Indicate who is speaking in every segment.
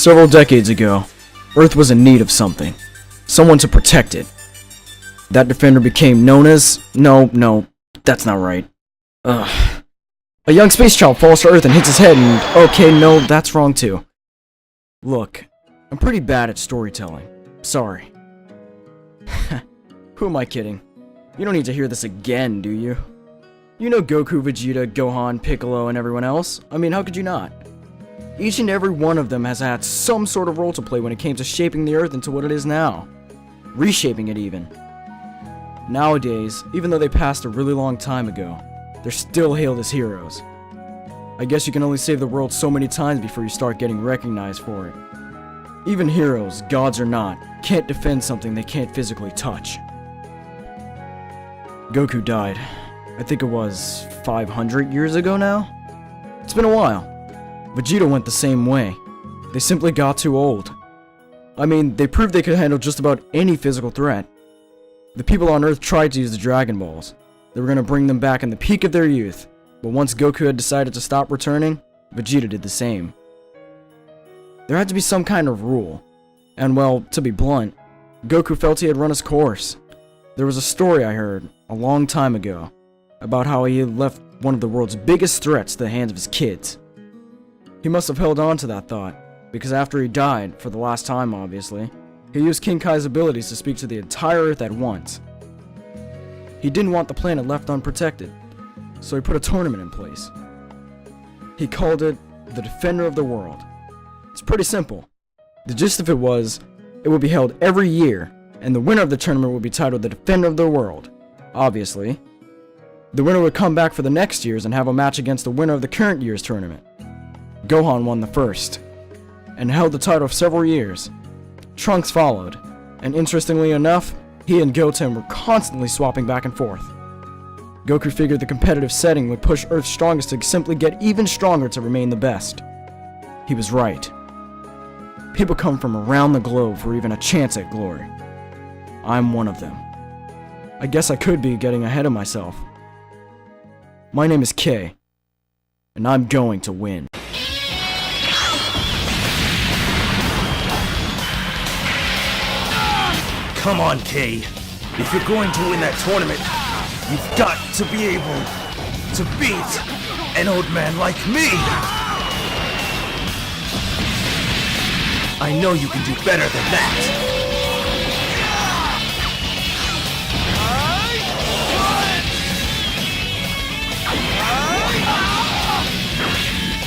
Speaker 1: Several decades ago, Earth was in need of something. Someone to protect it. That defender became known as... No, that's not right. Ugh. A young space child falls to Earth and hits his head and... Okay, no, that's wrong too. Look, I'm pretty bad at storytelling. Sorry. Who am I kidding? You don't need to hear this again, do you? You know Goku, Vegeta, Gohan, Piccolo, and everyone else. I mean, how could you not? Each and every one of them has had some sort of role to play when it came to shaping the Earth into what it is now. Reshaping it even. Nowadays, even though they passed a really long time ago, they're still hailed as heroes. I guess you can only save the world so many times before you start getting recognized for it. Even heroes, gods or not, can't defend something they can't physically touch. Goku died. I think it was 500 years ago now? It's been a while. Vegeta went the same way. They simply got too old. I mean, they proved they could handle just about any physical threat. The people on Earth tried to use the Dragon Balls. They were going to bring them back in the peak of their youth, but once Goku had decided to stop returning, Vegeta did the same. There had to be some kind of rule, and well, to be blunt, Goku felt he had run his course. There was a story I heard, a long time ago, about how he had left one of the world's biggest threats to the hands of his kids. He must have held on to that thought, because after he died, for the last time obviously, he used King Kai's abilities to speak to the entire Earth at once. He didn't want the planet left unprotected, so he put a tournament in place. He called it the Defender of the World. It's pretty simple. The gist of it was, it would be held every year, and the winner of the tournament would be titled the Defender of the World, obviously. The winner would come back for the next year's and have a match against the winner of the current year's tournament. Gohan won the first, and held the title for several years. Trunks followed, and interestingly enough, he and Goten were constantly swapping back and forth. Goku figured the competitive setting would push Earth's strongest to simply get even stronger to remain the best. He was right. People come from around the globe for even a chance at glory. I'm one of them. I guess I could be getting ahead of myself. My name is Kei, and I'm going to win.
Speaker 2: Come on, Kei. If you're going to win that tournament, you've got to be able to beat an old man like me! I know you can do better than that!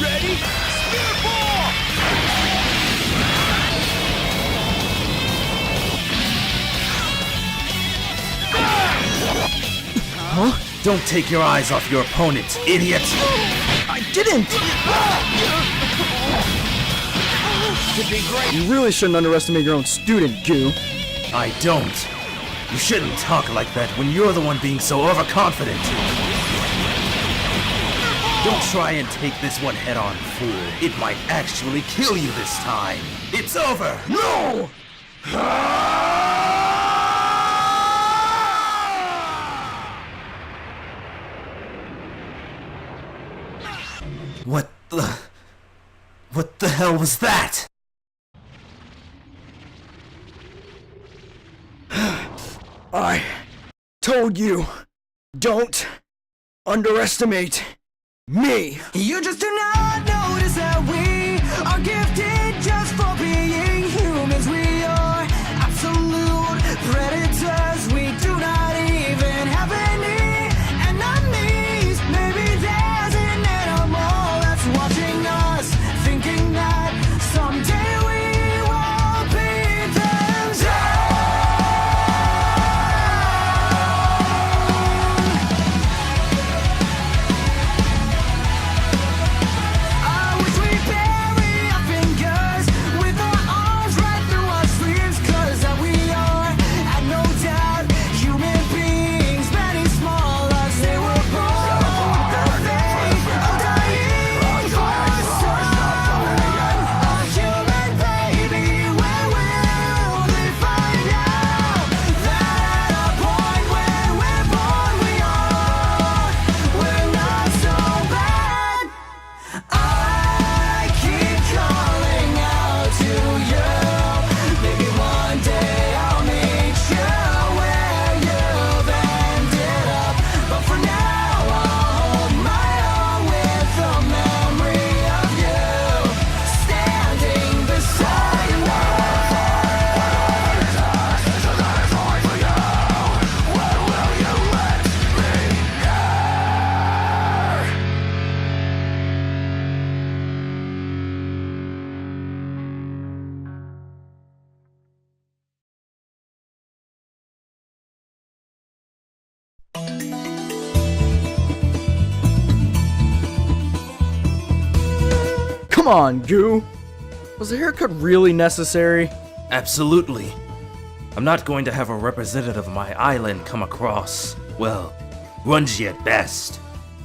Speaker 3: Ready? Speedball!
Speaker 2: Huh? Don't take your eyes off your opponent, idiot!
Speaker 1: I didn't! You really shouldn't underestimate your own student, Goo.
Speaker 2: I don't. You shouldn't talk like that when you're the one being so overconfident. Don't try and take this one head-on, fool. It might actually kill you this time. It's over! No! What the hell was that?
Speaker 1: I told you, don't underestimate me.
Speaker 3: You just do not notice that we are gifted just for being humans. We are absolute predators. We do not even have any enemies. Maybe there's an animal that's watching us, thinking that someday we will beat them down. I wish we bury our
Speaker 1: Come on, Goo. Was the haircut really necessary?
Speaker 2: Absolutely. I'm not going to have a representative of my island come across, well, grungy at best.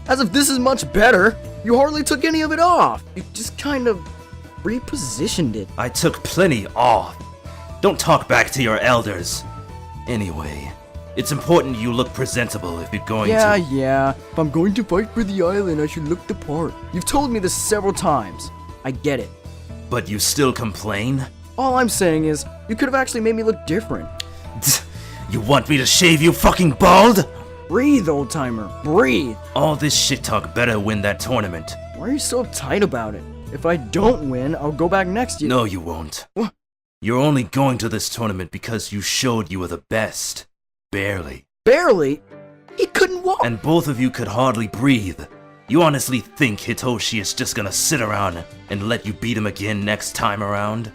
Speaker 1: As if this is much better. You hardly took any of it off. You just kind of repositioned it.
Speaker 2: I took plenty off. Don't talk back to your elders. Anyway, it's important you look presentable if you're going
Speaker 1: Yeah.
Speaker 2: to...
Speaker 1: If I'm going to fight for the island, I should look the part. You've told me this several times. I get it.
Speaker 2: But you still complain?
Speaker 1: All I'm saying is, you could have actually made me look different.
Speaker 2: You want me to shave you fucking bald?
Speaker 1: Breathe, old timer. Breathe.
Speaker 2: All this shit talk better win that tournament.
Speaker 1: Why are you so uptight about it? If I don't win, I'll go back next year.
Speaker 2: No, you won't.
Speaker 1: What?
Speaker 2: You're only going to this tournament because you showed you were the best. Barely.
Speaker 1: Barely? He couldn't walk.
Speaker 2: And both of you could hardly breathe. You honestly think Hitoshi is just gonna sit around and let you beat him again next time around?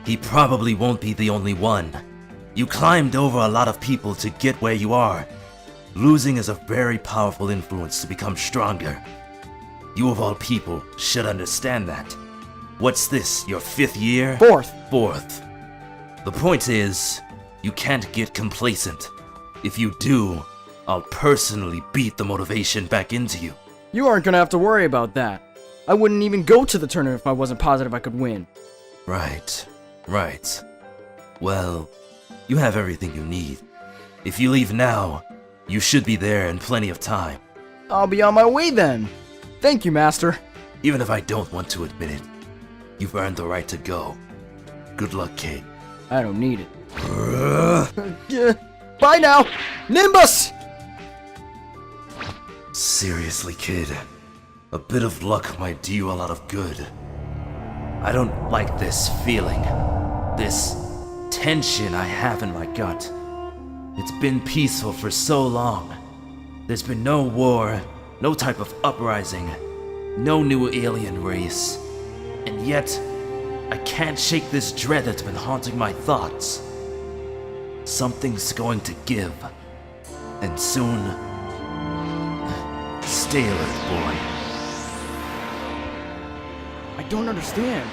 Speaker 2: He probably won't be the only one. You climbed over a lot of people to get where you are. Losing is a very powerful influence to become stronger. You of all people should understand that. What's this, your 5th year?
Speaker 1: Fourth.
Speaker 2: The point is, you can't get complacent. If you do, I'll personally beat the motivation back into you.
Speaker 1: You aren't gonna have to worry about that. I wouldn't even go to the tournament if I wasn't positive I could win.
Speaker 2: Right. Well, you have everything you need. If you leave now, you should be there in plenty of time.
Speaker 1: I'll be on my way then. Thank you, Master.
Speaker 2: Even if I don't want to admit it, you've earned the right to go. Good luck, kid.
Speaker 1: I don't need it. Bye now! Nimbus!
Speaker 2: Seriously, kid. A bit of luck might do you a lot of good. I don't like this feeling. This tension I have in my gut. It's been peaceful for so long. There's been no war, no type of uprising, no new alien race. And yet, I can't shake this dread that's been haunting my thoughts. Something's going to give. And soon... Stay alert, boy.
Speaker 1: I don't understand.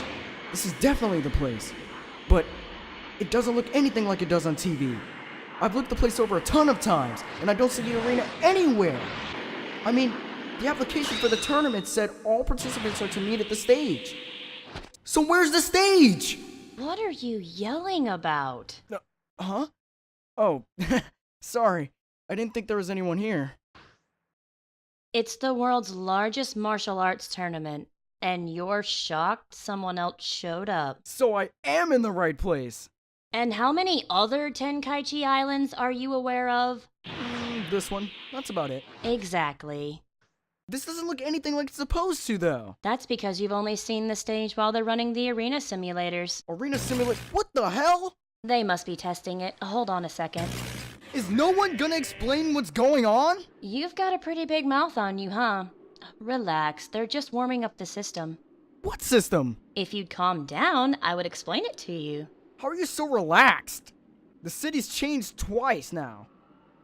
Speaker 1: This is definitely the place. But it doesn't look anything like it does on TV. I've looked the place over a ton of times, and I don't see the arena anywhere. I mean, the application for the tournament said all participants are to meet at the stage. So where's the stage?
Speaker 4: What are you yelling about?
Speaker 1: Huh? Oh, sorry. I didn't think there was anyone here.
Speaker 4: It's the world's largest martial arts tournament, and you're shocked someone else showed up.
Speaker 1: So I am in the right place.
Speaker 4: And how many other Tenkaichi Islands are you aware of?
Speaker 1: This one. That's about it.
Speaker 4: Exactly.
Speaker 1: This doesn't look anything like it's supposed to, though.
Speaker 4: That's because you've only seen the stage while they're running the arena simulators.
Speaker 1: Arena simulate. What the hell?
Speaker 4: They must be testing it. Hold on a second.
Speaker 1: Is no one gonna explain what's going on?
Speaker 4: You've got a pretty big mouth on you, huh? Relax, they're just warming up the system.
Speaker 1: What system?
Speaker 4: If you'd calm down, I would explain it to you.
Speaker 1: How are you so relaxed? The city's changed twice now.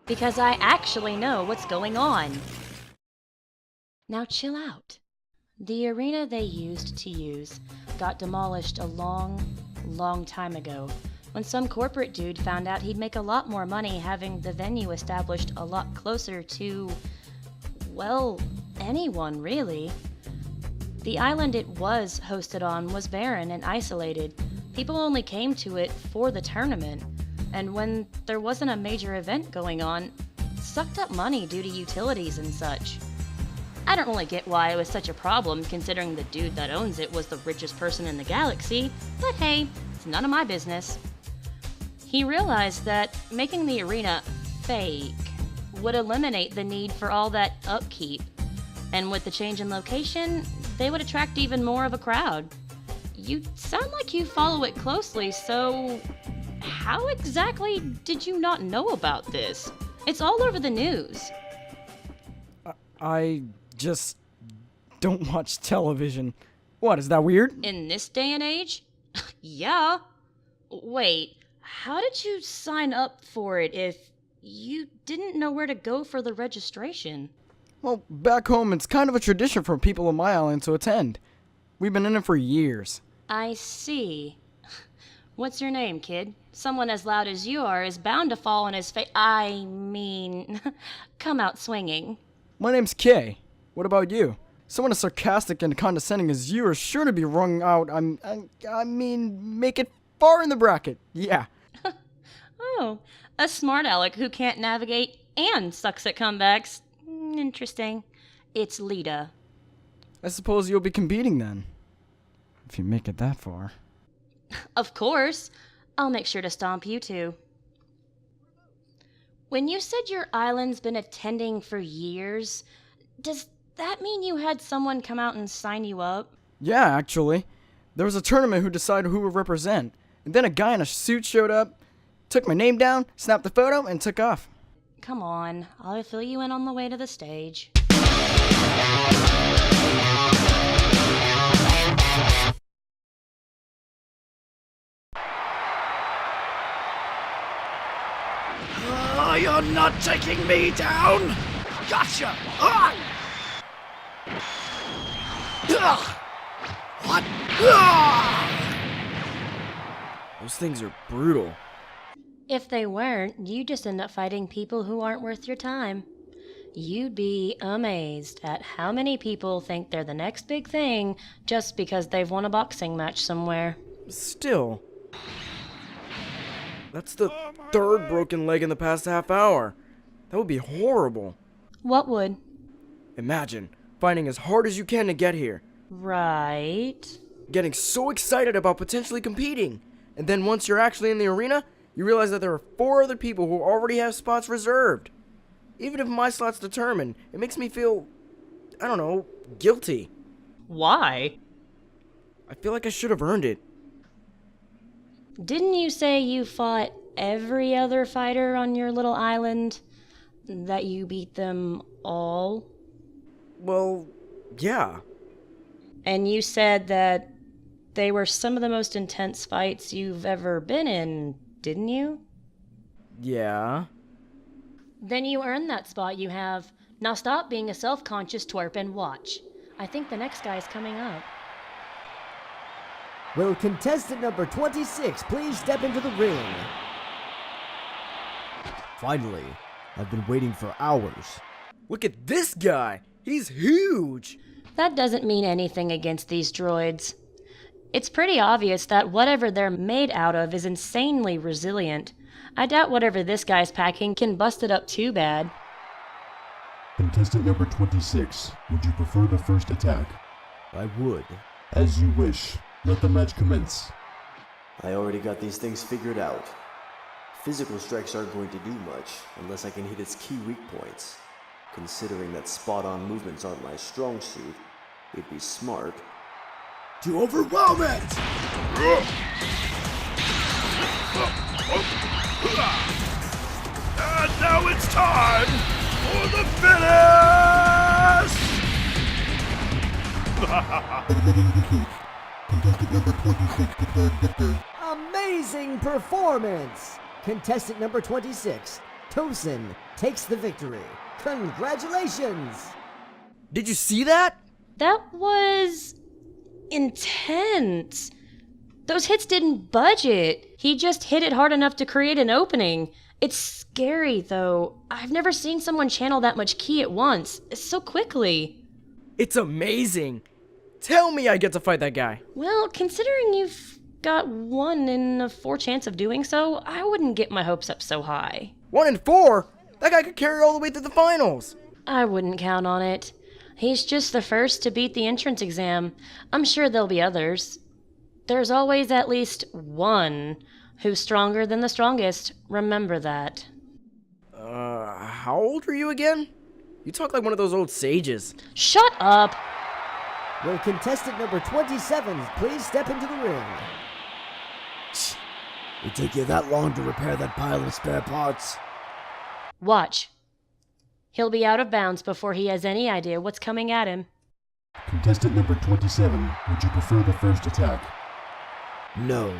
Speaker 4: Because I actually know what's going on. Now chill out. The arena they used to use got demolished a long time ago, when some corporate dude found out he'd make a lot more money having the venue established a lot closer to, well, anyone really. The island it was hosted on was barren and isolated. People only came to it for the tournament, and when there wasn't a major event going on, sucked up money due to utilities and such. I don't really get why it was such a problem considering the dude that owns it was the richest person in the galaxy, but hey, it's none of my business. He realized that making the arena fake would eliminate the need for all that upkeep, and with the change in location, they would attract even more of a crowd. You sound like you follow it closely, so how exactly did you not know about this? It's all over the news.
Speaker 1: I just don't watch television. What, is that weird?
Speaker 4: In this day and age? Yeah. Wait, how did you sign up for it if you didn't know where to go for the registration?
Speaker 1: Well, back home it's kind of a tradition for people on my island to attend. We've been in it for years.
Speaker 4: I see. What's your name, kid? Someone as loud as you are is bound to fall on his face. I mean, come out swinging.
Speaker 1: My name's Kei. What about you? Someone as sarcastic and condescending as you are sure to be wrung out. I mean, make it far in the bracket. Yeah.
Speaker 4: Oh, a smart aleck who can't navigate and sucks at comebacks. Interesting. It's Lita.
Speaker 1: I suppose you'll be competing then. If you make it that far.
Speaker 4: Of course. I'll make sure to stomp you too. When you said your island's been attending for years, does that mean you had someone come out and sign you up?
Speaker 1: Yeah, actually. There was a tournament who decided who would represent. And then a guy in a suit showed up, took my name down, snapped the photo, and took off.
Speaker 4: Come on, I'll fill you in on the way to the stage.
Speaker 2: Oh, you're not taking me down! Gotcha! Ah! Ugh! What? Ah!
Speaker 1: Those things are brutal.
Speaker 4: If they weren't, you'd just end up fighting people who aren't worth your time. You'd be amazed at how many people think they're the next big thing just because they've won a boxing match somewhere.
Speaker 1: Still. That's the third broken leg in the past half hour. That would be horrible.
Speaker 4: What would?
Speaker 1: Imagine fighting as hard as you can to get here.
Speaker 4: Right.
Speaker 1: Getting so excited about potentially competing. And then once you're actually in the arena, you realize that there are 4 other people who already have spots reserved. Even if my slot's determined, it makes me feel, I don't know, guilty.
Speaker 4: Why?
Speaker 1: I feel like I should have earned it.
Speaker 4: Didn't you say you fought every other fighter on your little island? That you beat them all?
Speaker 1: Well, yeah.
Speaker 4: And you said that they were some of the most intense fights you've ever been in, didn't you?
Speaker 1: Yeah.
Speaker 4: Then you earned that spot you have. Now stop being a self-conscious twerp and watch. I think the next guy's coming up.
Speaker 5: Will contestant number 26 please step into the ring? Finally, I've been waiting for hours.
Speaker 1: Look at this guy. He's huge.
Speaker 4: That doesn't mean anything against these droids. It's pretty obvious that whatever they're made out of is insanely resilient. I doubt whatever this guy's packing can bust it up too bad.
Speaker 6: Contestant number 26, would you prefer the first attack?
Speaker 5: I would.
Speaker 6: As you wish. Let the match commence.
Speaker 5: I already got these things figured out. Physical strikes aren't going to do much unless I can hit its key weak points. Considering that spot-on movements aren't my strong suit, it'd be smart
Speaker 6: To overwhelm it!
Speaker 2: And now it's time for the finish!
Speaker 5: Amazing performance! Contestant number 26, Tosin, takes the victory. Congratulations!
Speaker 1: Did you see that?
Speaker 4: That was intense. Those hits didn't budge it. He just hit it hard enough to create an opening. It's scary, though. I've never seen someone channel that much ki at once, so quickly.
Speaker 1: It's amazing. Tell me I get to fight that guy.
Speaker 4: Well, considering you've got 1 in a 4 chance of doing so, I wouldn't get my hopes up so high.
Speaker 1: 1 in 4? That guy could carry all the way through the finals.
Speaker 4: I wouldn't count on it. He's just the first to beat the entrance exam. I'm sure there'll be others. There's always at least one who's stronger than the strongest. Remember that.
Speaker 1: How old are you again? You talk like one of those old sages.
Speaker 4: Shut up!
Speaker 5: Will contestant number 27 please step into the ring?
Speaker 7: It took you that long to repair that pile of spare parts?
Speaker 4: Watch. He'll be out of bounds before he has any idea what's coming at him.
Speaker 6: Contestant number 27, would you prefer the first attack?
Speaker 7: No.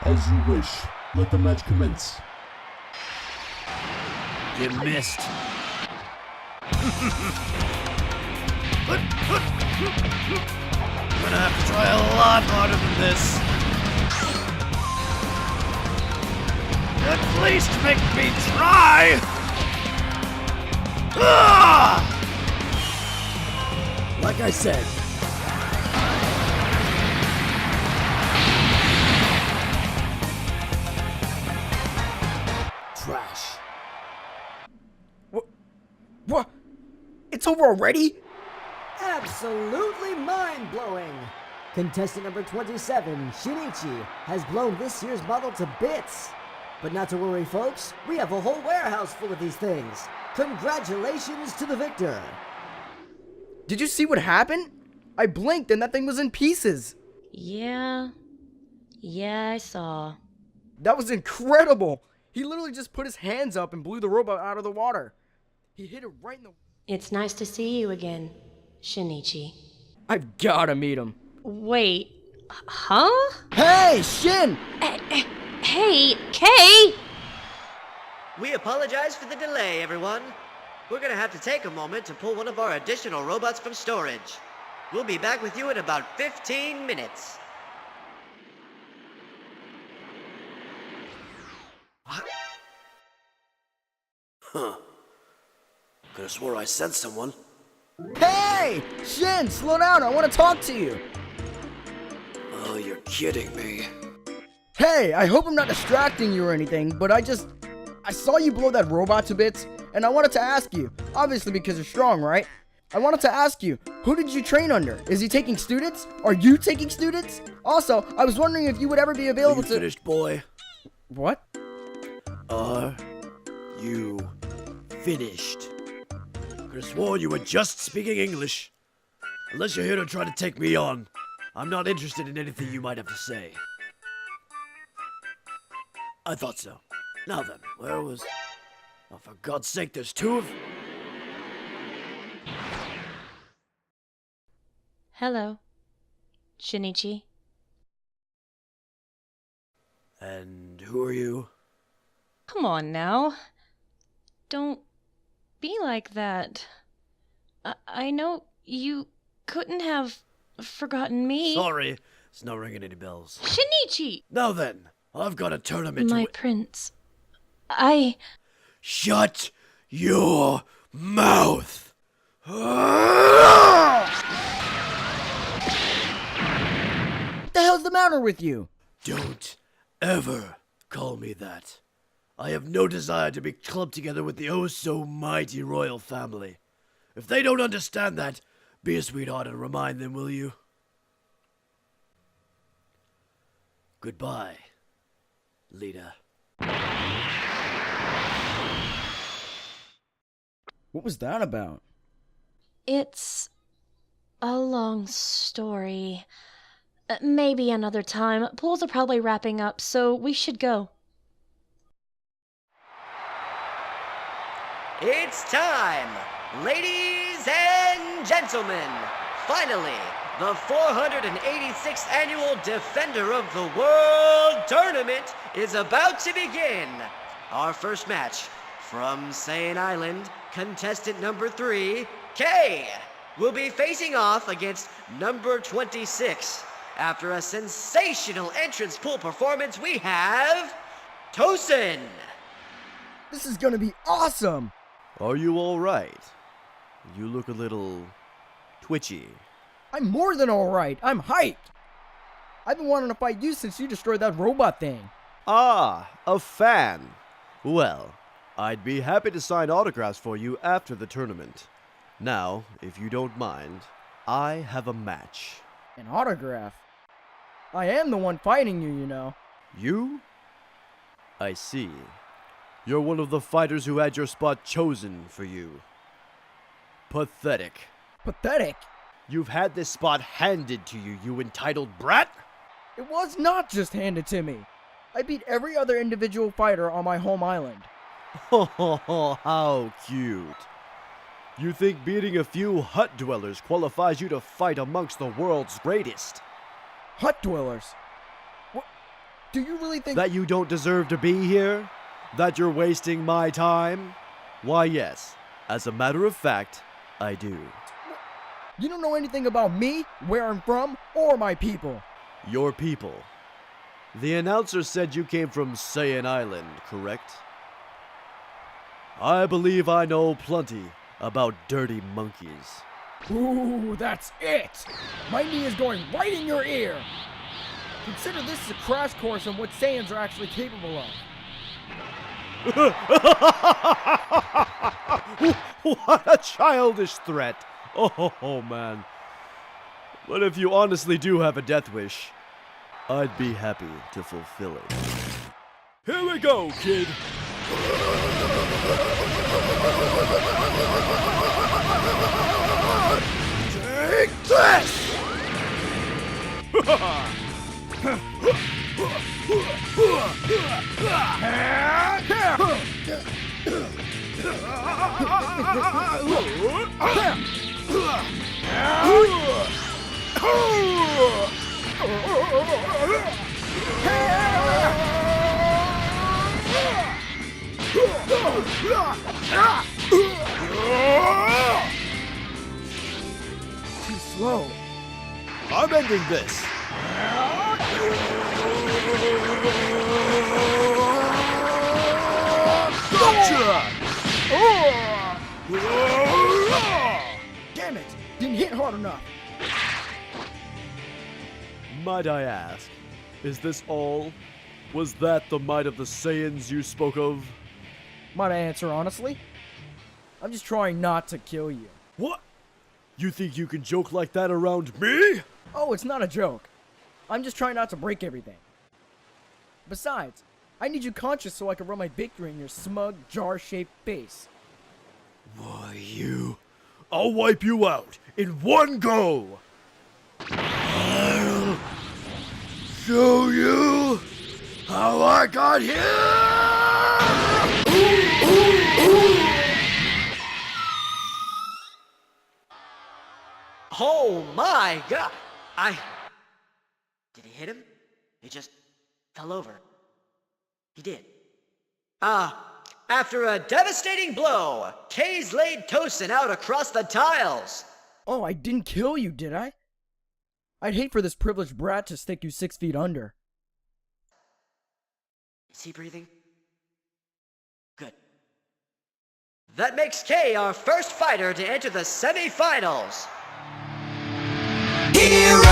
Speaker 6: As you wish. Let the match commence.
Speaker 2: You missed.
Speaker 8: gonna have to try a lot harder than this. At least make me try! Ah!
Speaker 7: Like I said, trash.
Speaker 1: What? It's over already?
Speaker 9: Absolutely mind-blowing! Contestant number 27, Shinichi, has blown this year's model to bits. But not to worry, folks, we have a whole warehouse full of these things. Congratulations to the victor!
Speaker 1: Did you see what happened? I blinked and that thing was in pieces.
Speaker 4: Yeah, I saw.
Speaker 1: That was incredible. He literally just put his hands up and blew the robot out of the water. He hit it right in the...
Speaker 4: It's nice to see you again, Shinichi.
Speaker 1: I've gotta meet him.
Speaker 4: Wait, huh?
Speaker 1: Hey, Shin!
Speaker 4: Hey, Kei!
Speaker 10: We apologize for the delay, everyone. We're gonna have to take a moment to pull one of our additional robots from storage. We'll be back with you in about 15 minutes.
Speaker 8: Huh. Could've swore I sent someone.
Speaker 1: Hey! Shin, slow down, I want to talk to you.
Speaker 8: Oh, you're kidding me.
Speaker 1: Hey, I hope I'm not distracting you or anything, but I saw you blow that robot to bits, and I wanted to ask you, obviously because you're strong, right? I wanted to ask you, who did you train under? Is he taking students? Are you taking students? Also, I was wondering if you would ever be available to...
Speaker 8: Finished, boy?
Speaker 1: What?
Speaker 8: Are you finished? Could've sworn you were just speaking English. Unless you're here to try to take me on, I'm not interested in anything you might have to say. I thought so. Now then, where was... Oh, for God's sake, there's two of...
Speaker 4: Hello, Shinichi.
Speaker 8: And who are you?
Speaker 4: Come on now. Don't be like that. I know you couldn't have forgotten me.
Speaker 8: Sorry, it's not ringing any bells.
Speaker 4: Shinichi!
Speaker 8: Now then, I've got a tournament
Speaker 4: My
Speaker 8: to...
Speaker 4: prince.
Speaker 8: Shut your mouth!
Speaker 1: What the hell's the matter with you?
Speaker 8: Don't ever call me that. I have no desire to be clubbed together with the oh-so-mighty royal family. If they don't understand that, be a sweetheart and remind them, will you? Goodbye, Lita.
Speaker 1: What was that about?
Speaker 4: It's a long story. Maybe another time. Pools are probably wrapping up, so we should go.
Speaker 10: It's time, ladies and gentlemen. Finally, the 486th annual Defender of the World Tournament is about to begin. Our first match from Saiyan Island, contestant number 3, Kei, will be facing off against number 26. After a sensational entrance pool performance, we have Tosin.
Speaker 1: This is gonna be awesome!
Speaker 5: Are you alright? You look a little... twitchy.
Speaker 1: I'm more than alright, I'm hyped! I've been wanting to fight you since you destroyed that robot thing.
Speaker 5: Ah, a fan. Well, I'd be happy to sign autographs for you after the tournament. Now, if you don't mind, I have a match.
Speaker 1: An autograph? I am the one fighting you, you know.
Speaker 5: You? I see. You're one of the fighters who had your spot chosen for you. Pathetic.
Speaker 1: Pathetic?
Speaker 5: You've had this spot handed to you, you entitled brat?
Speaker 1: It was not just handed to me. I beat every other individual fighter on my home island.
Speaker 5: Oh, how cute. You think beating a few hut dwellers qualifies you to fight amongst the world's greatest?
Speaker 1: Hut dwellers? What? Do you really think
Speaker 5: that you don't deserve to be here? That you're wasting my time? Why, yes. As a matter of fact, I do.
Speaker 1: You don't know anything about me, where I'm from, or my people.
Speaker 8: Your people. The announcer said you came from Saiyan Island, correct? I believe I know plenty about dirty monkeys.
Speaker 1: Ooh, that's it! My knee is going right in your ear! Consider this a crash course on what Saiyans are actually capable of.
Speaker 8: What a childish threat! Oh, man. But if you honestly do have a death wish, I'd be happy to fulfill it. Here we go, kid! Take this!
Speaker 1: Too slow.
Speaker 8: I'm ending this. Gotcha!
Speaker 1: Damn it! Didn't hit hard enough.
Speaker 8: Might I ask, is this all? Was that the might of the Saiyans you spoke of?
Speaker 1: Might I answer honestly? I'm just trying not to kill you.
Speaker 8: What? You think you can joke like that around me?
Speaker 1: Oh, it's not a joke. I'm just trying not to break everything. Besides, I need you conscious so I can run my victory in your smug, jar-shaped face.
Speaker 8: Why, I'll wipe you out in one go! I'll show you how I got here!
Speaker 10: Oh my god! Did he hit him? He just fell over. He did. After a devastating blow, Kei's laid Tosin out across the tiles.
Speaker 1: Oh, I didn't kill you, did I? I'd hate for this privileged brat to stick you 6 feet under.
Speaker 10: Is he breathing? Good. That makes Kei our first fighter to enter the semi-finals.
Speaker 3: Hero